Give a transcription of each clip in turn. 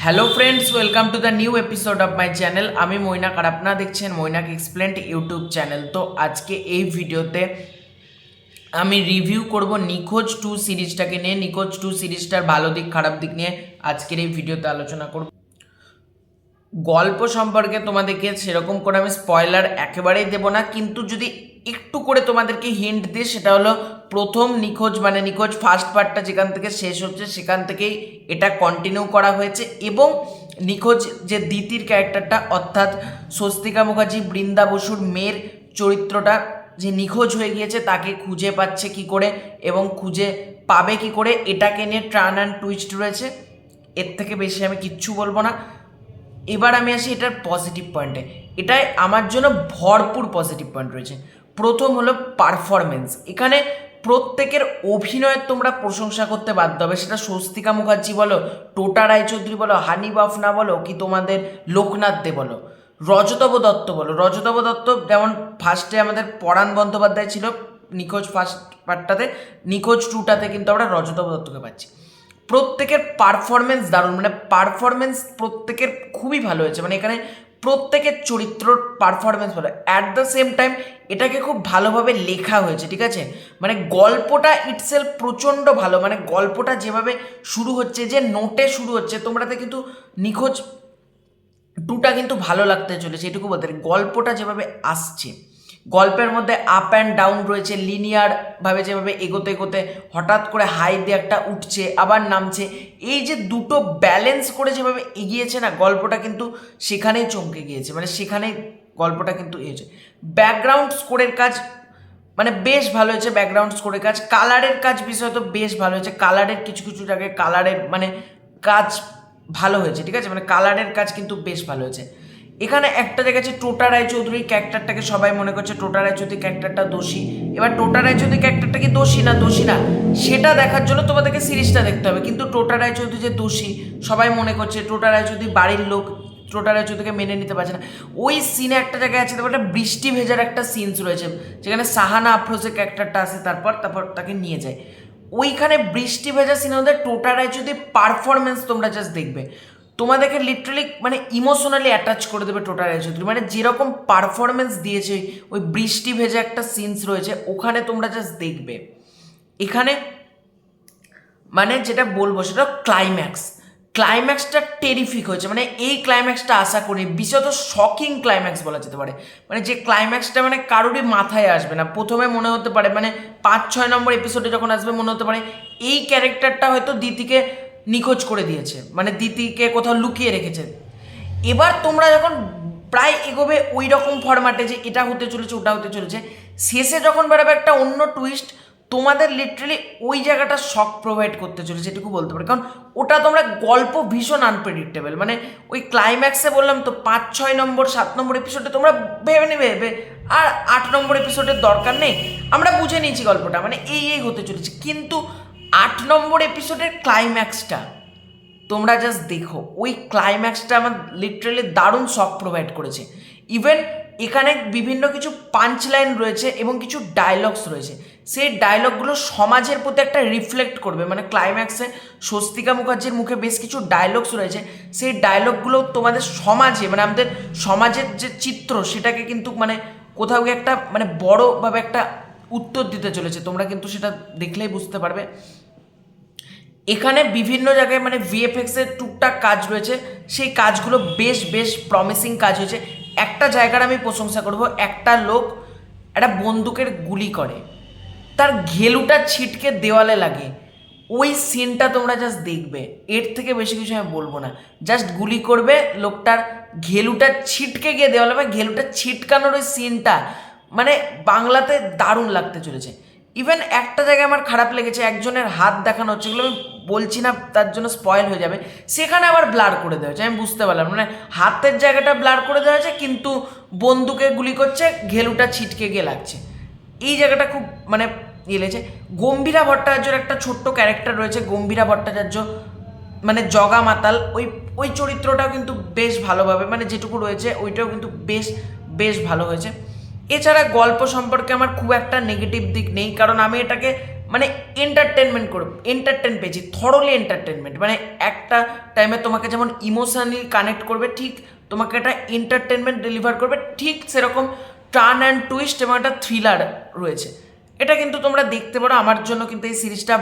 Hello friends, welcome to the new episode of my channel. আমি মৈনাক আর আপনারা দেখছেন Mainak explained YouTube channel. তো আজকে এই ভিডিওতে আমি রিভিউ করব নিখোঁজ 2 সিরিজটাকে নিয়ে। নিখোঁজ 2 সিরিজটার ভালো দিক খারাপ দিক নিয়ে আজকের এই ভিডিওতে আলোচনা করব। গল্প সম্পর্কে তোমাদেরকে সেরকম করে আমি স্পয়লার একেবারেই দেবো না, কিন্তু যদি একটু করে তোমাদেরকে হিন্ট দিই সেটা হলো প্রথম নিখোঁজ মানে নিখোঁজ ফার্স্ট পার্টটা যেখান থেকে শেষ হচ্ছে সেখান থেকেই এটা কন্টিনিউ করা হয়েছে। এবং নিখোঁজ যে দ্বিতীয় ক্যারেক্টারটা অর্থাৎ স্বস্তিকা মুখার্জি বৃন্দা বসুর মেয়ের চরিত্রটা যে নিখোঁজ হয়ে গিয়েছে তাকে খুঁজে পাচ্ছে কি করে এবং খুঁজে পাবে কি করে, এটাকে নিয়ে টার্ন অ্যান্ড টুইস্ট রয়েছে। এর থেকে বেশি আমি কিচ্ছু বলবো না। এবার আমি আসি এটার পজিটিভ পয়েন্টে। এটাই আমার জন্য ভরপুর পজিটিভ পয়েন্ট রয়েছে। প্রথম হলো পারফরমেন্স। এখানে প্রত্যেকের অভিনয়ের তোমরা প্রশংসা করতে বাধ্য হবে, সেটা স্বস্তিকা মুখার্জি বলো, টোটা রায়চৌধুরী বলো, হানি বাফনা বলো, কি তোমাদের লোকনাথ দে বলো, রজতব দত্ত বলো। রজতব দত্ত যেমন ফার্স্টে আমাদের পরাণ বন্দ্যোপাধ্যায় ছিল নিখোঁজ ফার্স্ট পার্টটাতে, নিখোঁজ 2টাতে কিন্তু আমরা রজতব দত্তকে পাচ্ছি। প্রত্যেকের পারফরমেন্স দারুণ, মানে পারফরমেন্স প্রত্যেকের খুবই ভালো হয়েছে। মানে এখানে প্রত্যেকের চরিত্রর পারফরমেন্স ভালো, অ্যাট দ্য সেম টাইম এটাকে খুব ভালোভাবে লেখা হয়েছে, ঠিক আছে। মানে গল্পটা ইটসেলফ প্রচণ্ড ভালো। মানে গল্পটা যেভাবে শুরু হচ্ছে, যে নোটে শুরু হচ্ছে, তোমরাতে কিন্তু নিখোঁজ 2টা কিন্তু ভালো লাগতে চলেছে, এটুকু বলতে পারি। গল্পটা যেভাবে আসছে, গল্পের মধ্যে আপ অ্যান্ড ডাউন রয়েছে, লিনিয়ারভাবে যেভাবে এগোতে এগোতে হঠাৎ করে হাই দিয়ে একটা উঠছে আবার নামছে, এই যে দুটো ব্যালেন্স করে যেভাবে এগিয়েছে না গল্পটা, কিন্তু সেখানেই চমকে গিয়েছে। মানে সেখানেই গল্পটা কিন্তু হয়েছে। ব্যাকগ্রাউন্ড স্কোরের কাজ মানে বেশ ভালো হয়েছে। ব্যাকগ্রাউন্ড স্কোরের কাজ, কালারের কাজ বিষয় তো বেশ ভালো হয়েছে। কালারের কিছু কিছু জায়গায় কালারের মানে কাজ ভালো হয়েছে, ঠিক আছে। মানে কালারের কাজ কিন্তু বেশ ভালো হয়েছে। এখানে একটা জায়গা আছে টোটা রায়চৌধুরী ক্যারেক্টারটাকে সবাই মনে করছে টোটা রায়চৌধুরী ক্যারেক্টারটা দোষী। এবার টোটা রায়চৌধুরী ক্যারেক্টারটা কি দোষী না সেটা দেখার জন্য তোমাদেরকে সিরিজটা দেখতে হবে। কিন্তু টোটা রায়চৌধুরী যে দোষী সবাই মনে করছে, টোটা রায়চৌধুরী বাড়ির লোক টোটা রায়চৌধুরীকে মেনে নিতে পারছে না। ওই সিনে একটা জায়গায় আছে, তারপর একটা বৃষ্টি ভেজার একটা সিনস রয়েছে যেখানে সাহানা আফরোজের ক্যারেক্টারটা আসে, তারপর তাকে নিয়ে যায়। ওইখানে বৃষ্টি ভেজা সিনের মধ্যে টোটা রায়চৌধুরীর পারফরমেন্স তোমরা জাস্ট দেখবে, তোমাদেরকে লিটারালি মানে ইমোশনালি অ্যাটাচ করে দেবে টোটা রায়চৌধুরী। মানে যেরকম পারফরমেন্স দিয়েছে ওই বৃষ্টি ভেজা একটা সিনস রয়েছে ওখানে, তোমরা জাস্ট দেখবে। এখানে মানে যেটা বলবো সেটা ক্লাইম্যাক্সটা টেরিফিক হয়েছে। মানে এই ক্লাইম্যাক্সটা আশা করি, বিশেষত শকিং ক্লাইম্যাক্স বলা যেতে পারে। মানে যে ক্লাইম্যাক্সটা মানে কারোরই মাথায় আসবে না। প্রথমে মনে হতে পারে মানে 5-6 নম্বর এপিসোডে যখন আসবে মনে হতে পারে এই ক্যারেক্টারটা হয়তো দিতিকে নিখোঁজ করে দিয়েছে, মানে দিতিকে কোথাও লুকিয়ে রেখেছে। এবার তোমরা যখন প্রায় এগোবে ওই রকম ফরম্যাটে যে এটা হতে চলেছে ওটা হতে চলেছে, শেষে যখন বেরোবে একটা অন্য টুইস্ট, তোমাদের লিটারালি ওই জায়গাটা শক প্রোভাইড করতে চলেছে, যেটুকু বলতে পারি। কারণ ওটা তোমরা গল্প ভীষণ আনপ্রেডিক্টেবল। মানে ওই ক্লাইম্যাক্সে বললাম তো 5-6 নম্বর 7 নম্বর এপিসোডে তোমরা ভেবে নেবে আর 8 নম্বর এপিসোডের দরকার নেই, আমরা বুঝে নিয়েছি গল্পটা, মানে এই হতে চলেছে। কিন্তু 8 নম্বর এপিসোডের ক্লাইম্যাক্সটা তোমরা জাস্ট দেখো, ওই ক্লাইম্যাক্সটা আমার লিটারালি দারুণ শক প্রোভাইড করেছে। ইভেন এখানে বিভিন্ন কিছু পাঞ্চ লাইন রয়েছে এবং কিছু ডায়লগস রয়েছে, সেই ডায়লগগুলো সমাজের প্রতি একটা রিফ্লেক্ট করবে। মানে ক্লাইম্যাক্সে স্বস্তিকা মুখার্জির মুখে বেশ কিছু ডায়লগস রয়েছে, সেই ডায়লগগুলো তোমাদের সমাজে মানে আমাদের সমাজের যে চিত্র সেটাকে কিন্তু মানে কোথাও গিয়ে একটা মানে বড়োভাবে একটা উত্তর দিতে চলেছে। তোমরা কিন্তু সেটা দেখলেই বুঝতে পারবে। এখানে বিভিন্ন জায়গায় মানে ভিএফএক্সের টুকটাক কাজ রয়েছে, সেই কাজগুলো বেশ প্রমিসিং কাজ হয়েছে। একটা জায়গার আমি প্রশংসা করব, একটা লোক একটা বন্দুকের গুলি করে, তার ঘেলুটা ছিটকে দেওয়ালে লাগে, ওই সিনটা তোমরা জাস্ট দেখবে। এর থেকে বেশি কিছু আমি বলবো না। জাস্ট গুলি করবে, লোকটার ঘেলুটা ছিটকে গিয়ে দেওয়ালে, বা ঘেলুটা ছিটকানোর ওই সিনটা মানে বাংলাতে দারুণ লাগতে চলেছে। ইভেন একটা জায়গায় আমার খারাপ লেগেছে, একজনের হাত দেখানো হচ্ছে, এগুলো আমি বলছি না তার জন্য স্পয়েল হয়ে যাবে, সেখানে আবার ব্লার করে দেওয়া হয়েছে। আমি বুঝতে পারলাম মানে হাতের জায়গাটা ব্লার করে দেওয়া হয়েছে, কিন্তু বন্দুকে গুলি করছে, ঘেলুটা ছিটকে গিয়ে লাগছে, এই জায়গাটা খুব মানে লেগেছে। গম্ভীরা ভট্টাচার্যের একটা ছোট্ট ক্যারেক্টার রয়েছে, গম্ভীরা ভট্টাচার্য মানে জগা মাতাল, ওই চরিত্রটাও কিন্তু বেশ ভালোভাবে মানে যেটুকু রয়েছে ওইটাও কিন্তু বেশ ভালো হয়েছে। এছাড়া গল্প সম্পর্কে আমার খুব একটা নেগেটিভ দিক নেই, কারণ আমি এটাকে মানে এন্টারটেন পেয়েছি, থরলি এন্টারটেনমেন্ট। মানে একটা টাইমে তোমাকে যেমন ইমোশনালি কানেক্ট করবে, ঠিক তোমাকে একটা এন্টারটেনমেন্ট ডেলিভার করবে, ঠিক সেরকম টার্ন অ্যান্ড টুইস্ট এবং একটা থ্রিলার রয়েছে। এটা কিন্তু তোমরা দেখতে পারো। আমার জন্য কিন্তু এই সিরিজটা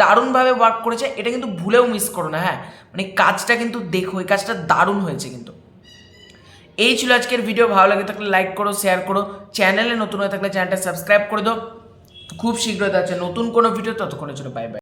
দারুণভাবে ওয়ার্ক করেছে, এটা কিন্তু ভুলেও মিস করো না। হ্যাঁ, মানে কাজটা কিন্তু দেখো, এই কাজটা দারুণ হয়েছে কিন্তু। এই ছিল আজকের ভিডিও। ভালো লাগে থাকলে লাইক করো, শেয়ার করো, চ্যানেলে নতুন হয়ে থাকলে চ্যানেলটা সাবস্ক্রাইব করে দাও। খুব শীঘ্রই আছে নতুন কোনো ভিডিও, ততক্ষণের জন্য বাই বাই।